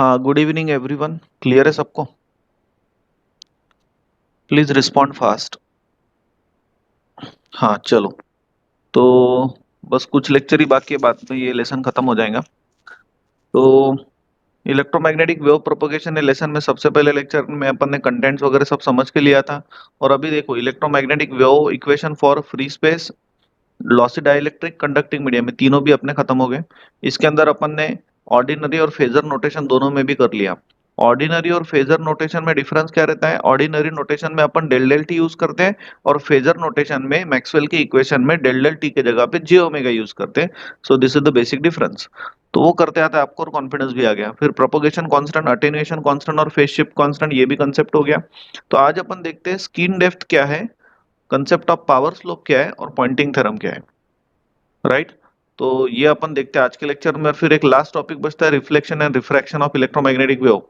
हाँ, good evening everyone. Clear है सबको? Please respond fast. हाँ, चलो। तो बस कुछ लेक्चर ही बाकी है, बाद में ये लेसन खत्म हो जाएगा। तो इलेक्ट्रोमैग्नेटिक वेव प्रोपगेशन ने लेसन में सबसे पहले लेक्चर में अपन ने कंटेंट्स वगैरह सब समझ के लिया था। और अभी देखो, electromagnetic wave equation for free space, lossy dielectric, conducting medium में तीनों भी अपने खत्म हो गए। इसके अंदर अपन ने ऑर्डिनरी और फेजर नोटेशन दोनों में भी कर लिया। ऑर्डिनरी और फेजर नोटेशन में डिफरेंस क्या रहता है? ऑर्डिनरी नोटेशन में अपन डेल डेल टी यूज करते हैं, और फेजर नोटेशन में मैक्सवेल की इक्वेशन में डेल डेल टी के जगह पे जे ओमेगा यूज करते हैं। सो this is the basic difference. तो वो करते आते आपको और कॉन्फिडेंस भी आ गया। फिर प्रोपोगेशन कांस्टेंट, अटेन्युएशन कांस्टेंट और फेज शिफ्ट कांस्टेंट, ये भी कंसेप्ट हो गया। तो आज अपन देखते हैं स्किन डेप्थ क्या है, कंसेप्ट ऑफ पावर स्लोप क्या है, और पॉइंटिंग थ्योरम क्या है। राइट। तो ये अपन देखते हैं आज के लेक्चर में। फिर एक लास्ट टॉपिक बचता है, reflection and refraction of electromagnetic wave.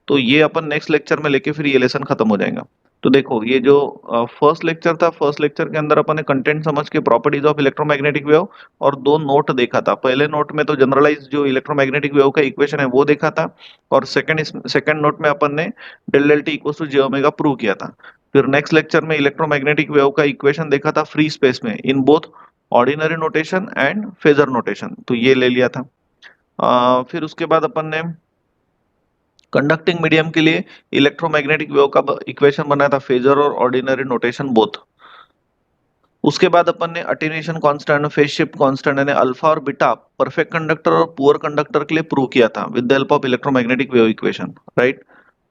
तो ये अपन नेक्स्ट लेक्चर में लेके फिर ये लेसन खत्म हो जाएगा। तो देखो, ये जो फर्स्ट लेक्चर था, फर्स्ट लेक्चर के अंदर अपन ने कंटेंट समझ के प्रॉपर्टीज ऑफ इलेक्ट्रोमैग्नेटिक वेव और दो नोट देखा था। पहले नोट में तो जनरलाइज जो इलेक्ट्रोमैग्नेटिक वेव का इक्वेशन है वो देखा था, और सेकंड नोट में अपन ने del del t equals to J omega prove किया था। फिर नेक्स्ट लेक्चर में इलेक्ट्रोमैग्नेटिक वेव का इक्वेशन देखा था फ्री स्पेस में, in both ordinary notation and phasor notation, तो ये ले लिया था। फिर उसके बाद अपन ने कंडक्टिंग मीडियम के लिए इलेक्ट्रोमैग्नेटिक वेव का इक्वेशन बनाया था, फेजर और ऑर्डिनरी नोटेशन बोथ। उसके बाद अपन ने attenuation constant, phase shift constant यानी अल्फा और बीटा परफेक्ट कंडक्टर और पुअर कंडक्टर के लिए प्रूव किया था with the help of electromagnetic wave equation. Right.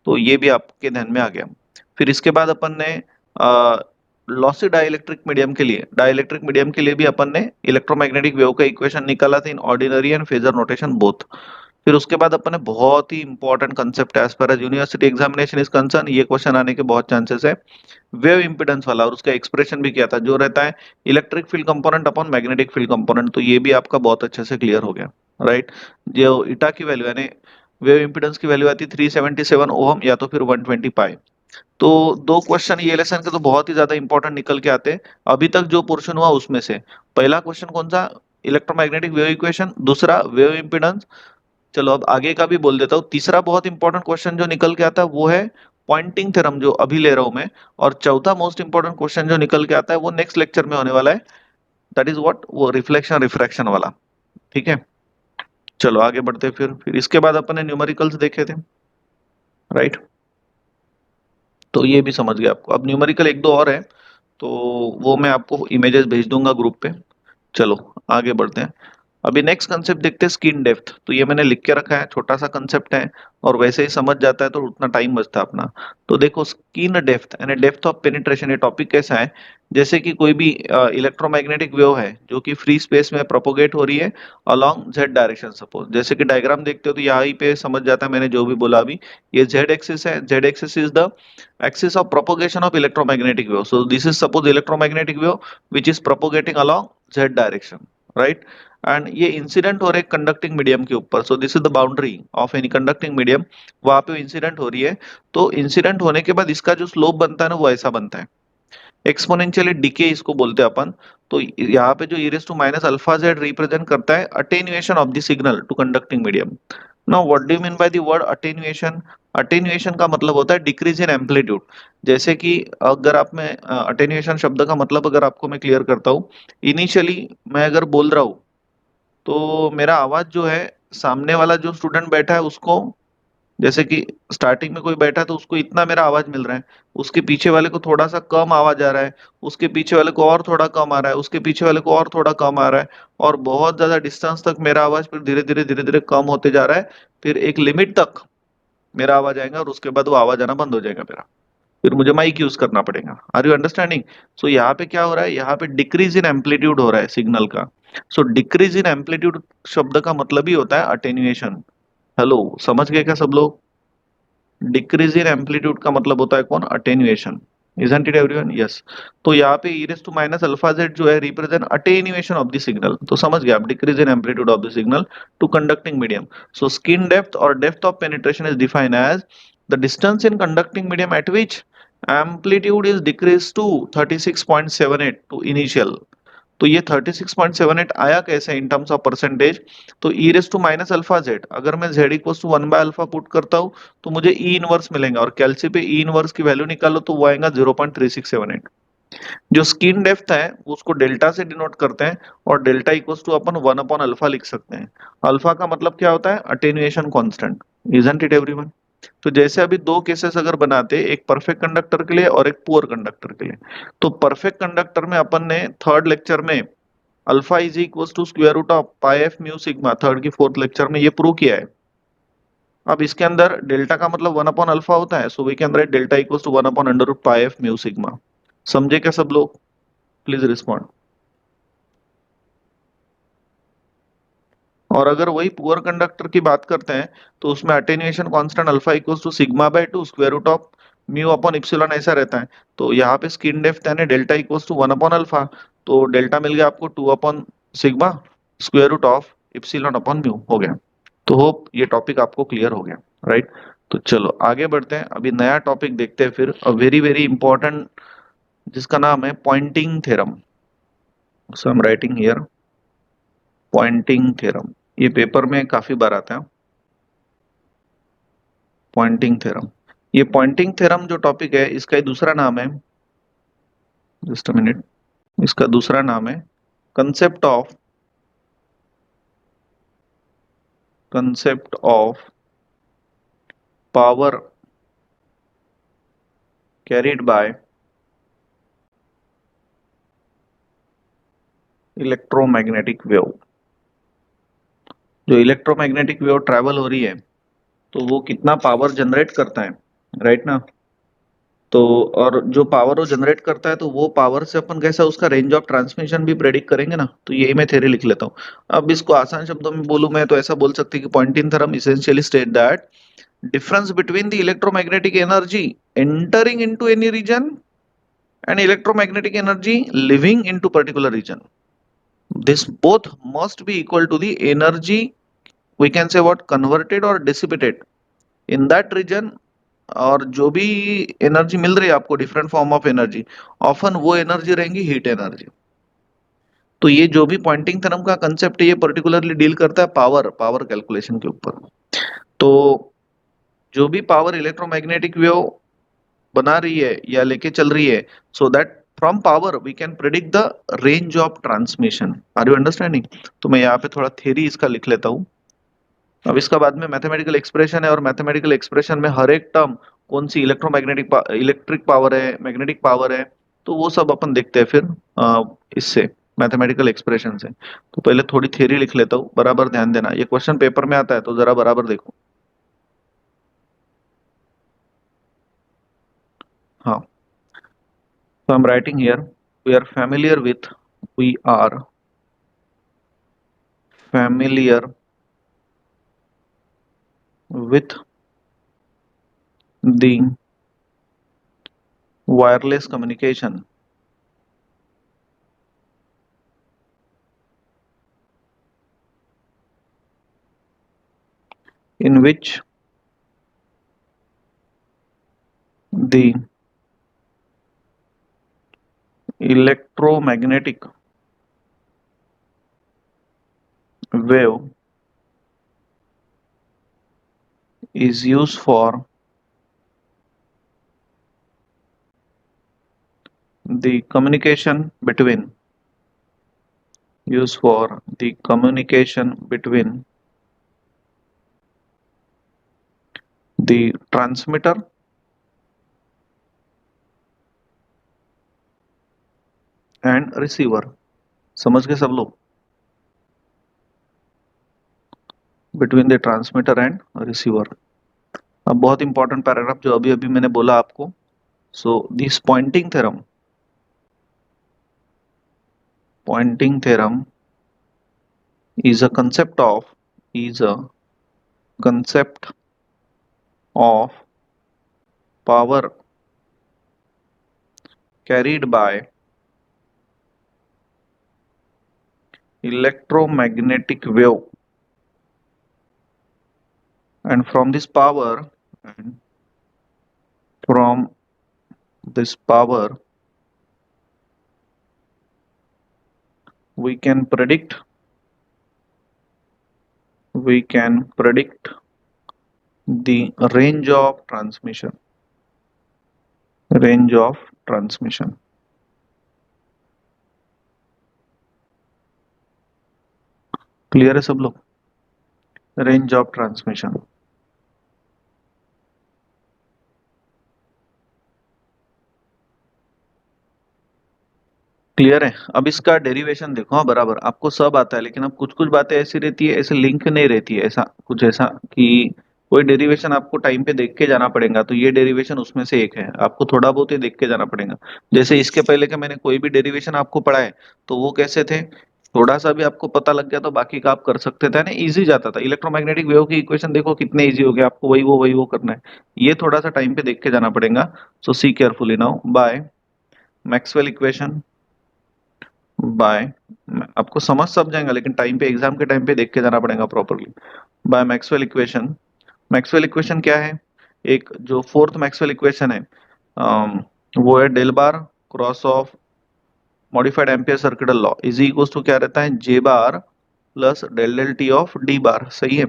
तो ये भी आपके ध्यान में आ गया। फिर इसके बाद अपन ने लॉसी डाइलेक्ट्रिक मीडियम के लिए भी अपन ने इलेक्ट्रोमैग्नेटिक वेव का इक्वेशन निकाला था in ordinary and phasor notation both. फिर उसके बाद अपन ने बहुत ही important concept as far as university examination is concern, ये क्वेश्चन आने के बहुत चांसेस है, वेव इंपिडेंस वाला, और उसका एक्सप्रेशन भी किया था जो रहता है electric field component upon magnetic field component. तो ये भी आपका बहुत अच्छे से क्लियर हो गया। राइट। जो ईटा की वैल्यू यानी वेव इंपिडेंस की वैल्यू आती है 377 ओहम या तो फिर 120 पाई। तो दो क्वेश्चन ये लेसन के तो बहुत ही ज्यादा इंपॉर्टेंट निकल के आते हैं अभी तक जो पोर्शन हुआ उसमें से। पहला क्वेश्चन कौन सा? इलेक्ट्रोमैग्नेटिक वेव इक्वेशन, दूसरा वेव इंपिडेंस। चलो अब आगे का भी बोल देता हूँ। तीसरा बहुत इंपॉर्टेंट क्वेश्चन जो निकल के आता है वो है पॉइंटिंग थ्योरम, जो अभी ले रहा हूं मैं। और चौथा मोस्ट इंपॉर्टेंट क्वेश्चन जो निकल के आता है वो नेक्स्ट लेक्चर में होने वाला है, दैट इज व्हाट, वो रिफ्लेक्शन रिफ्रैक्शन वाला। ठीक है। चलो आगे बढ़ते हैं। फिर इसके बाद अपन ने न्यूमेरिकल्स देखे थे। राइट। तो ये भी समझ गए आपको। अब न्यूमेरिकल एक दो और है, तो वो मैं आपको इमेजेस भेज दूंगा ग्रुप पे। चलो आगे बढ़ते हैं। अभी नेक्स्ट कंसेप्ट देखते हैं, स्किन डेप्थ। तो ये मैंने लिख के रखा है, छोटा सा कंसेप्ट है, और वैसे ही समझ जाता है तो उतना टाइम बचता है अपना। तो देखो, स्किन डेप्थ यानी डेप्थ ऑफ पेनिट्रेशन, ये टॉपिक कैसा है? जैसे कि कोई भी इलेक्ट्रोमैग्नेटिक वेव है जो कि फ्री स्पेस में प्रोपोगेट हो रही है अलोंग जेड डायरेक्शन। सपोज जैसे कि डायग्राम देखते हो तो यहाँ पे समझ जाता है मैंने जो भी बोला अभी। ये जेड एक्सिस है, Z axis is the axis of propagation of electromagnetic wave. So this is suppose electromagnetic wave which is propagating along z direction, right? And ये इंसिडेंट हो रहे कंडक्टिंग मीडियम के ऊपर। सो this is the boundary of any conducting medium, वहां पे incident हो रही है। तो इंसिडेंट होने के बाद इसका जो स्लोप बनता है ना वो ऐसा बनता है, एक्सपोनेंशियली डिके इसको बोलते हैं अपन। तो यहाँ पे जो e raised to minus alpha Z represent करता है attenuation of the signal to conducting medium. Now what do you mean by the word attenuation? Attenuation का मतलब होता है डिक्रीज इन एम्पलीट्यूड। जैसे कि अगर आप में अटेन्युएशन शब्द का मतलब अगर आपको मैं क्लियर करता हूँ, इनिशियली मैं अगर बोल रहा हूँ तो मेरा आवाज जो है, सामने वाला जो स्टूडेंट बैठा है उसको, जैसे कि स्टार्टिंग में कोई बैठा है तो उसको इतना मेरा आवाज मिल रहा है, उसके पीछे वाले को थोड़ा सा कम आवाज आ रहा है, उसके पीछे वाले को और थोड़ा कम आ रहा है, उसके पीछे वाले को और थोड़ा कम आ रहा है, और बहुत ज्यादा डिस्टेंस तक मेरा आवाज फिर धीरे धीरे कम होते जा रहा है। फिर एक लिमिट तक मेरा आवाज आएगा और उसके बाद वो आवाज आना बंद हो जाएगा मेरा, फिर मुझे माइक यूज करना पड़ेगा। Are you understanding? सो यहाँ पे क्या हो रहा है, यहाँ पे डिक्रीज इन एम्पलीट्यूड हो रहा है सिग्नल का। सो डिक्रीज इन एम्पलीट्यूड शब्द का मतलब ही होता है अटेन्युएशन। हेलो, समझ गए क्या सब लोग? डिक्रीज इन एम्पलीट्यूड का मतलब होता है कौन? Attenuation. Isn't it everyone? Yes. तो यहाँ पे e raised to minus alpha Z जो है represent attenuation of the signal. तो समझ गया आप, decrease in amplitude of the signal to conducting medium. So skin depth और depth of penetration is defined as the distance in conducting medium at which amplitude is decrease to 36.78 to initial. तो ये 36.78 आया कैसे in terms of percentage? तो e raise to minus alpha Z, अगर मैं Z equal to one by alpha put करता हूँ तो मुझे ई इनवर्स मिलेगा, और कैलसी पे ई इनवर्स की वैल्यू निकालो तो वो आएगा 0.3678। जो स्किन डेप्थ है उसको डेल्टा से डिनोट करते हैं, और डेल्टा इक्वल टू अपन 1/अल्फा लिख सकते हैं। अल्फा का मतलब क्या होता है? Attenuation constant. Isn't it everyone? तो जैसे अभी दो केसेस अगर बनाते, एक परफेक्ट कंडक्टर के लिए और एक पुअर कंडक्टर के लिए, तो परफेक्ट कंडक्टर में अपन ने थर्ड लेक्चर में alpha is equal to square root of pi f mu sigma, third की फोर्थ लेक्चर में ये प्रूव किया है। अब इसके अंदर डेल्टा का मतलब 1/अल्फा होता है, so we can write delta equal to one by under root pi f mu sigma. समझे क्या सब लोग? Please respond. और अगर वही पुअर कंडक्टर की बात करते हैं तो उसमें attenuation constant alpha equals to sigma by 2 square root of mu upon epsilon ऐसा रहता है। तो यहाँ पे स्किन डेप्थ यानी डेल्टा इक्वल्स टू 1/अल्फा, तो डेल्टा मिल गया आपको two by sigma square root of epsilon upon mu हो गया। तो होप ये टॉपिक आपको क्लियर हो गया, राइट? तो चलो आगे बढ़ते हैं, अभी नया टॉपिक देखते हैं फिर, वेरी वेरी इंपॉर्टेंट, जिसका नाम है Poynting theorem. So I am writing here Poynting theorem. ये पेपर में काफी बार आता है, पॉइंटिंग थ्योरम। ये पॉइंटिंग थ्योरम जो टॉपिक है इसका ही दूसरा नाम है, जस्ट अ मिनट, इसका दूसरा नाम है concept of power carried by electromagnetic wave. जो इलेक्ट्रोमैग्नेटिक वेव ट्रैवल हो रही है तो वो कितना पावर जनरेट करता है, राइट ना? तो और जो पावर वो जनरेट करता है तो वो पावर से अपन कैसा उसका रेंज ऑफ ट्रांसमिशन भी प्रेडिक्ट करेंगे ना, तो यही मैं थ्योरी लिख लेता हूँ। अब इसको आसान शब्दों में बोलूं मैं तो ऐसा बोल सकती हूँ कि Poynting theorem essentially state that difference between the electromagnetic energy entering into any region and electromagnetic energy living into particular region, this both must be equal to the energy, we can say what, converted or dissipated in that region। और जो भी energy मिल रही है आपको different form of energy, often वो energy रहेंगी heat energy. तो ये जो भी पॉइंटिंग थ्योरम का कंसेप्ट है ये पर्टिकुलरली डील करता है पावर पावर कैलकुलेशन के ऊपर। तो जो भी पावर इलेक्ट्रोमैग्नेटिक वेव बना रही है या लेके चल रही है, so that from power we can predict the range of transmission. Are you understanding? तो मैं यहाँ पे थोड़ा थ्योरी इसका लिख लेता हूँ। अब इसका बाद में मैथमेटिकल एक्सप्रेशन है, और मैथमेटिकल एक्सप्रेशन में हर एक टर्म कौन सी इलेक्ट्रिक पावर है, मैग्नेटिक पावर है, तो वो सब अपन देखते हैं फिर इससे मैथमेटिकल एक्सप्रेशन से। तो पहले थोड़ी थ्योरी लिख लेता हूँ, बराबर ध्यान देना, ये क्वेश्चन पेपर में आता है तो जरा बराबर देखो। हाँ, so I'm writing here, we are familiar with, we are familiar with the wireless communication in which the electromagnetic wave is used for the communication between the transmitter and receiver। समझ गए सब लोग? Between the transmitter and receiver. अब बहुत important paragraph जो अभी अभी मैंने बोला आपको। So this Poynting theorem is a concept of is a concept of power carried by electromagnetic wave, and and from this power we can predict the range of transmission. Clear है सब लोग? Range of transmission clear है? अब इसका derivation देखो। हाँ बराबर, आपको सब आता है, लेकिन अब कुछ कुछ बातें ऐसी रहती है, ऐसे लिंक नहीं रहती है, ऐसा कुछ ऐसा कि कोई डेरिवेशन आपको टाइम पे देख के जाना पड़ेगा, तो ये डेरिवेशन उसमें से एक है, आपको थोड़ा बहुत ही देख के जाना पड़ेगा। जैसे इसके पहले के मैंने कोई भी डेरिवेशन आपको पढ़ाए, तो वो कैसे थे, थोड़ा सा भी आपको पता लग गया तो बाकी का आप कर सकते थे ना, इजी जाता था। इलेक्ट्रोमैग्नेटिक वेव की इक्वेशन देखो कितने इजी हो गया, आपको वही वो करना है। ये थोड़ा सा टाइम पे देख के जाना पड़ेगा। So see carefully now. By Maxwell equation, by, आपको समझ सब जाएगा, लेकिन टाइम पे, एग्जाम के टाइम पे देख के जाना पड़ेगा properly. Bye Maxwell equation. Maxwell equation क्या है? एक जो फोर्थ मैक्सवेल इक्वेशन है, वो है del bar cross of modified Ampere circuital law is equal to क्या रहता है, J bar plus del del T of D bar. सही है?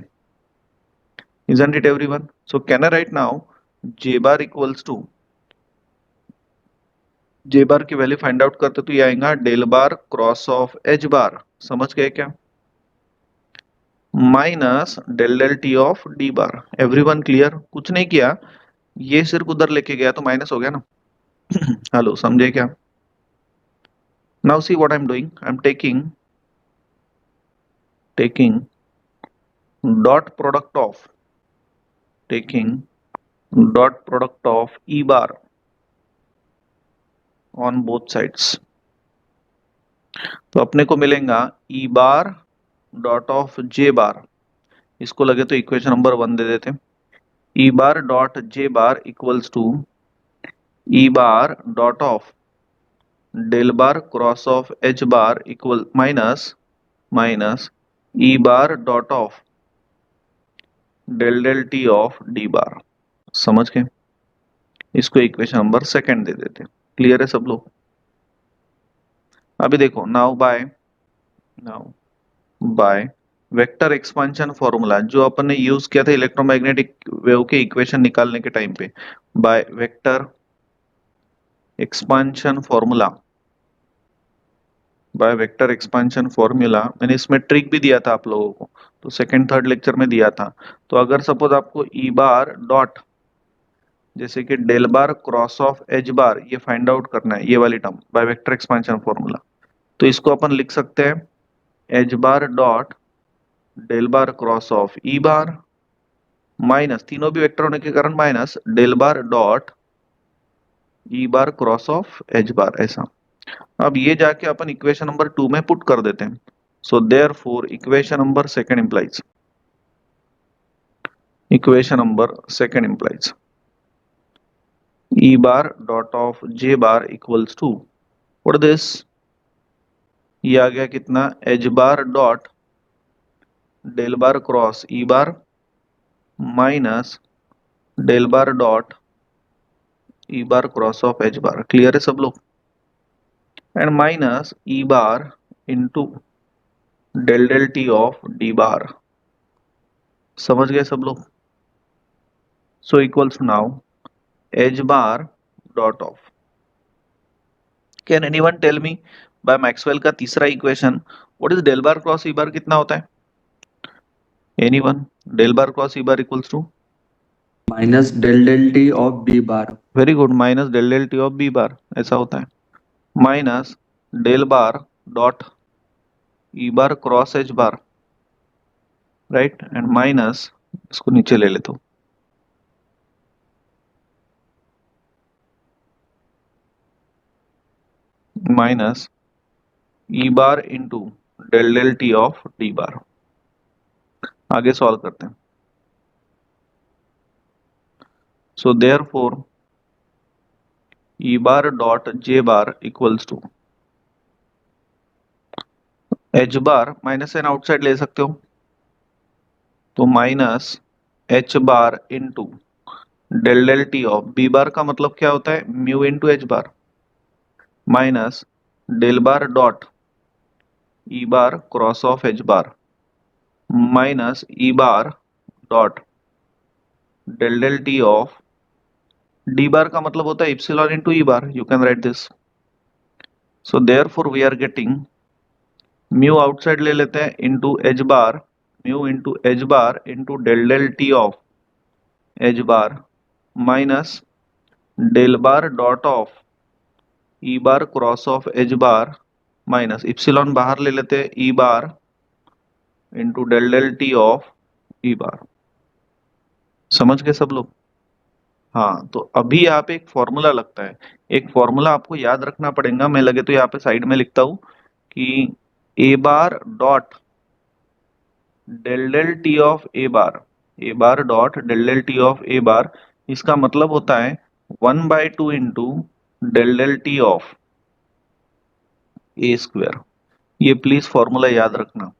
Isn't it everyone? So can I write now J bar equals to, J bar की value find out करते तो ये आएगा del bar cross of H bar, समझ गए क्या, minus del del T of D bar. Everyone clear? कुछ नहीं किया, ये सिर्फ उधर लेके गया तो माइनस हो गया ना। हेलो, समझे क्या? Now see what I am doing, I am taking dot product of taking dot product of E bar on both sides। तो अपने को मिलेगा E bar dot of J bar, इसको लगे तो इक्वेशन नंबर 1 दे देते। E bar dot J bar equals to E bar dot of del bar cross of H bar equal minus minus E bar dot of del del T of D bar. समझ गए? इसको equation number 2 दे देते। Clear है सब लोग? अभी देखो, now bye vector expansion formula जो अपन ने यूज किया था इलेक्ट्रोमैग्नेटिक वेव के इक्वेशन निकालने के टाइम पे, बाय वेक्टर एक्सपांशन फॉर्मूला, मैंने इसमें ट्रिक भी दिया था आप लोगों को, तो सेकंड थर्ड लेक्चर में दिया था। तो अगर सपोज आपको ई बार डॉट, जैसे कि del bar cross of H bar, ये फाइंड आउट करना है, ये वाली term by vector expansion formula, तो इसको अपन लिख सकते हैं H bar dot del bar cross of E bar minus, तीनों भी वेक्टर होने के कारण minus del bar dot E bar cross of H bar, ऐसा। अब ये जाके अपन इक्वेशन नंबर 2 में पुट कर देते हैं। So therefore equation number second implies E bar dot of J bar equals to what this, ये आ गया कितना, H bar dot del bar cross E bar minus del bar dot E bar cross of H bar. Clear है सब लोग? And minus E bar into del del T of D bar. समझ गए सब लोग? So equals now H bar dot of, can anyone tell me by Maxwell का तीसरा equation what is del bar cross E bar कितना होता है? Anyone? Del bar cross E bar equals to minus del del T of B bar. Very good, minus del del T of B bar, ऐसा होता है। Minus del bar dot E bar cross H bar, right, and minus, इसको नीचे ले लेता हूं, minus E bar into del del T of D bar. आगे solve करते हैं। So therefore E bar dot J bar equals to H bar, minus N outside ले सकते हो, तो minus H bar into del del T of B bar का मतलब क्या होता है, mu into H bar, minus del bar dot E bar cross of H bar minus E bar dot del del T of D bar का मतलब होता है epsilon into E bar, you can write this. So therefore we are getting mu outside ले लेते हैं into H bar, mu into H bar into del del T of H bar minus del bar dot of E bar cross of H bar minus epsilon बाहर ले लेते हैं E bar into del del T of E bar. समझ गए सब लोग? हाँ, तो अभी यहाँ पे एक फॉर्मूला लगता है, एक फॉर्मूला आपको याद रखना पड़ेगा। मैं लगे तो यहाँ पे साइड में लिखता हूँ कि A bar dot del del T of A bar, A bar dot del del T of A bar, इसका मतलब होता है 1/2 into del del T of A square. ये प्लीज फॉर्मूला याद रखना,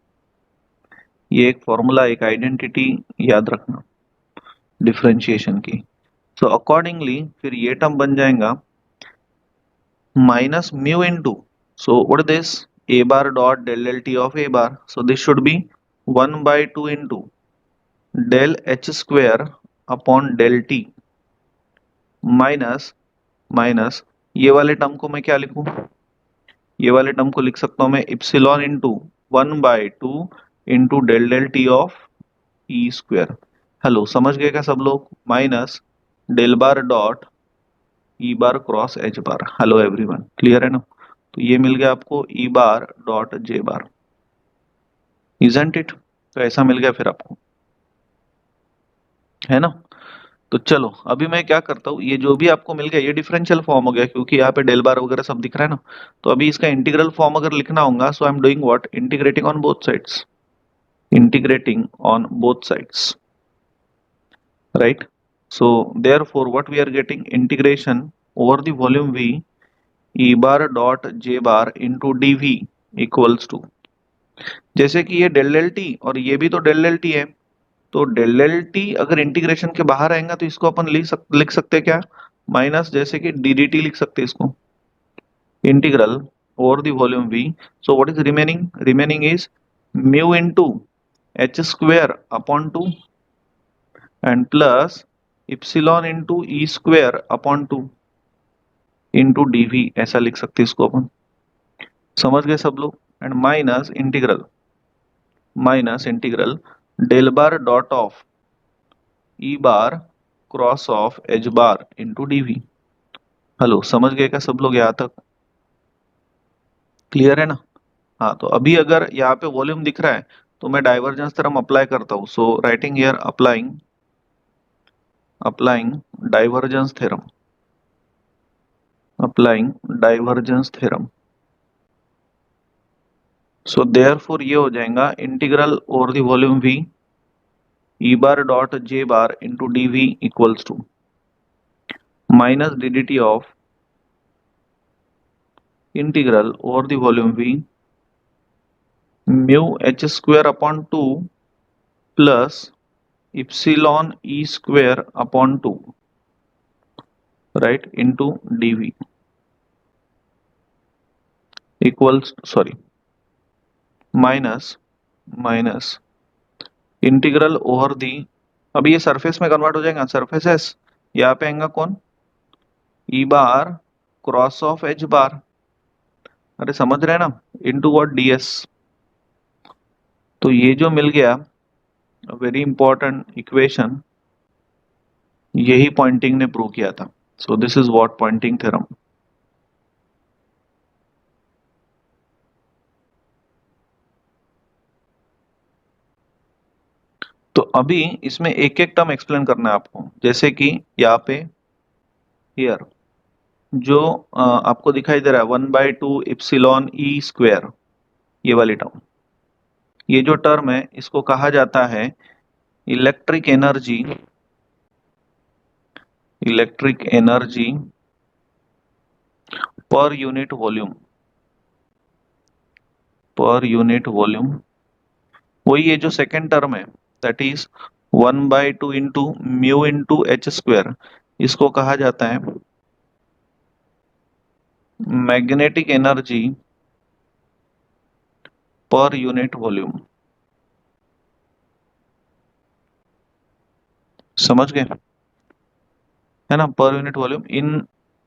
ये एक फॉर्मूला, एक आइडेंटिटी याद रखना डिफरेंशिएशन की। सो अकॉर्डिंगली फिर ये टर्म बन जाएगा minus mu into, so what is this, a bar dot del del t of a bar, so this should be 1/2 into del h square upon del t minus minus ये वाले term को मैं क्या लिखूं, ये वाले टर्म को लिख सकता हूं मैं epsilon into 1/2 into del del T of E square. Hello, समझ गए क्या सब लोग? Minus del bar dot E bar cross H bar. Hello everyone, clear है ना? तो ये मिल गया आपको E bar dot J bar, isn't it? तो ऐसा मिल गया फिर आपको, है ना? तो चलो अभी मैं क्या करता हूँ, ये जो भी आपको मिल गया ये डिफरेंशियल फॉर्म हो गया, क्योंकि यहाँ पे डेल बार वगैरह सब दिख रहा है ना। तो अभी इसका इंटीग्रल फॉर्म अगर लिखना होगा, so I am doing what, integrating on both sides, integrating on both sides, right? So therefore what we are getting, integration over the volume v E bar dot J bar into D we equals to, जैसे कि ये del del T और ये भी तो del del T है, तो del del T अगर इंटीग्रेशन के बाहर आएगा तो इसको अपन लिख सकते हैं क्या, माइनस, जैसे कि डी डी टी लिख सकते हैं इसको, integral over the volume v। So what is remaining, remaining is mu into H square upon 2 and plus epsilon into E square upon 2 into dv, ऐसा लिख सकते हैं इसको अपन। समझ गए सब लोग? And minus integral del bar dot of E bar cross of H bar into dv. Hello, समझ गए क्या सब लोग यहाँ तक? क्लियर है ना? हाँ, तो अभी अगर यहाँ पे वॉल्यूम दिख रहा है तो मैं डाइवर्जेंस थ्योरम अप्लाई करता हूँ। So writing here applying applying divergence theorem, applying divergence theorem. So therefore ये हो जाएगा integral over the volume v E bar dot J bar into D we equals to minus d d t of integral over the volume v mu H square upon 2 plus epsilon E square upon 2, right, into dv equals, sorry, minus minus integral over the, अभी ये surface में convert हो जाएगा, surface S, यहाँ पे आएगा कौन, ई bar cross of H बार, अरे समझ रहे हैं ना, इंटू व्हाट, डीएस। तो ये जो मिल गया वेरी इंपॉर्टेंट इक्वेशन, यही पॉइंटिंग ने प्रूव किया था। So this is what Poynting theorem. तो अभी इसमें एक एक टर्म एक्सप्लेन करना है आपको, जैसे कि यहाँ पे हियर जो आपको दिखाई दे रहा है 1/2 इप्सिलॉन ई स्क्वायर, ये वाली टर्म, ये जो टर्म है इसको कहा जाता है electric energy, electric energy per unit volume, per unit volume. वही ये जो सेकेंड टर्म है that is 1/2 into mu into H square, इसको कहा जाता है magnetic energy per unit volume. समझ गए, है ना, पर यूनिट वॉल्यूम इन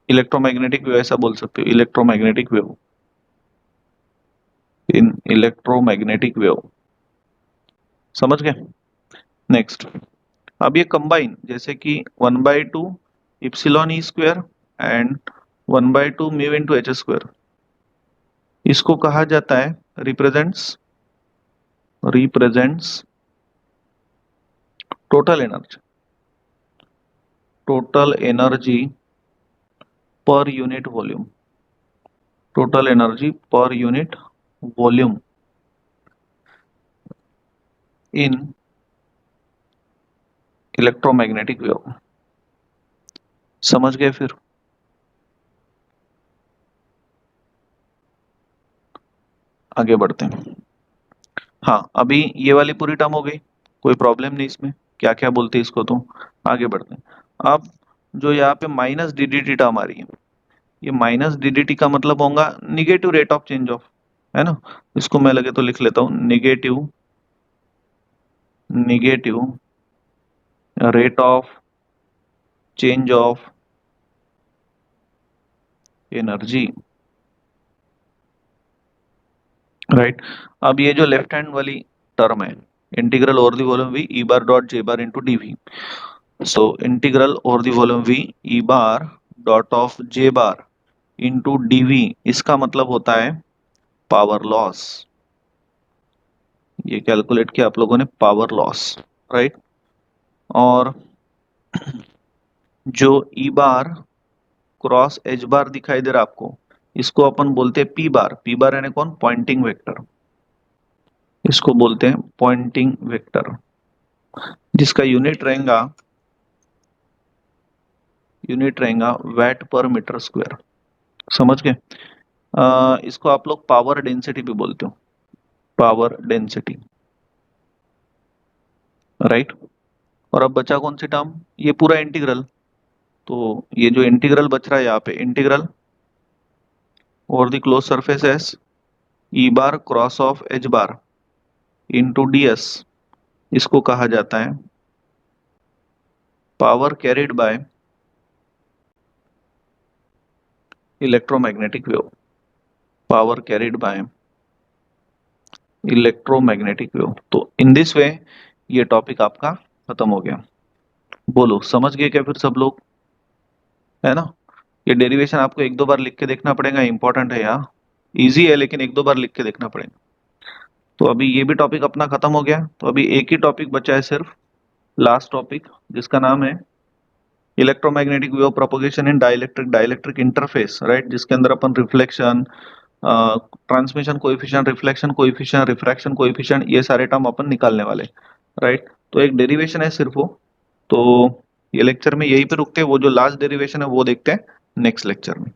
इलेक्ट्रोमैग्नेटिक वेव, ऐसा बोल सकते हो, इलेक्ट्रोमैग्नेटिक वेव, इन इलेक्ट्रोमैग्नेटिक वेव। समझ गए। नेक्स्ट, अब ये कंबाइन, जैसे कि 1/2 epsilon E square and 1/2 mu into H square, इसको कहा जाता है, represents total energy, total energy per unit volume, total energy per unit volume इन इलेक्ट्रोमैग्नेटिक वेव। समझ गए फिर। आगे बढ़ते हैं। हाँ, अभी ये वाली पूरी टर्म हो गई, कोई प्रॉब्लम नहीं इसमें, क्या क्या बोलते हैं इसको, तो आगे बढ़ते हैं। अब जो यहाँ पे माइनस डीडीटी टर्म आ रही है, ये माइनस डीडीटी का मतलब होगा negative rate of change of, है ना, इसको मैं लगे तो लिख लेता हूँ, negative negative rate of change of energy, right. अब ये जो लेफ्ट हैंड वाली टर्म है, integral over the volume v e bar dot j bar into dv, so integral over the volume v e bar dot of j bar into dv, इसका मतलब होता है power loss. ये calculate किया आप लोगों ने, पावर लॉस, राइट। और जो ई बार क्रॉस एच बार दिखाई दे रहा आपको, इसको अपन बोलते हैं पी बार। पी बार यानी कौन, पॉइंटिंग वेक्टर, इसको बोलते हैं पॉइंटिंग वेक्टर, जिसका यूनिट रहेगा वैट पर मीटर स्क्वायर। समझ गए। इसको आप लोग पावर डेंसिटी भी बोलते हो, पावर डेंसिटी, राइट। और अब बचा कौन सी टर्म, ये पूरा इंटीग्रल, तो ये जो इंटीग्रल बच रहा है यहाँ पे, integral over the close surface S E bar cross of H bar into D S, इसको कहा जाता है power carried by electromagnetic wave, power carried by electromagnetic wave. तो इन दिस वे ये टॉपिक आपका खत्म हो गया। बोलो, समझ गए क्या फिर सब लोग, है ना। ये डेरिवेशन आपको एक दो बार लिख के देखना पड़ेगा, इंपॉर्टेंट है यार, इजी है लेकिन एक दो बार लिख के देखना पड़ेगा। तो अभी ये भी टॉपिक अपना खत्म हो गया, तो अभी एक ही टॉपिक बचा है सिर्फ, लास्ट टॉपिक, जिसका नाम है electromagnetic wave propagation in dielectric dielectric interface, right, जिसके अंदर अपन reflection, transmission coefficient, reflection coefficient, refraction coefficient, ये सारे टर्म अपन निकालने वाले, राइट। तो एक डेरिवेशन है सिर्फ वो, तो ये लेक्चर में यहीं पे रुकते हैं, वो जो लास्ट डेरिवेशन है वो देखते हैं नेक्स्ट लेक्चर में।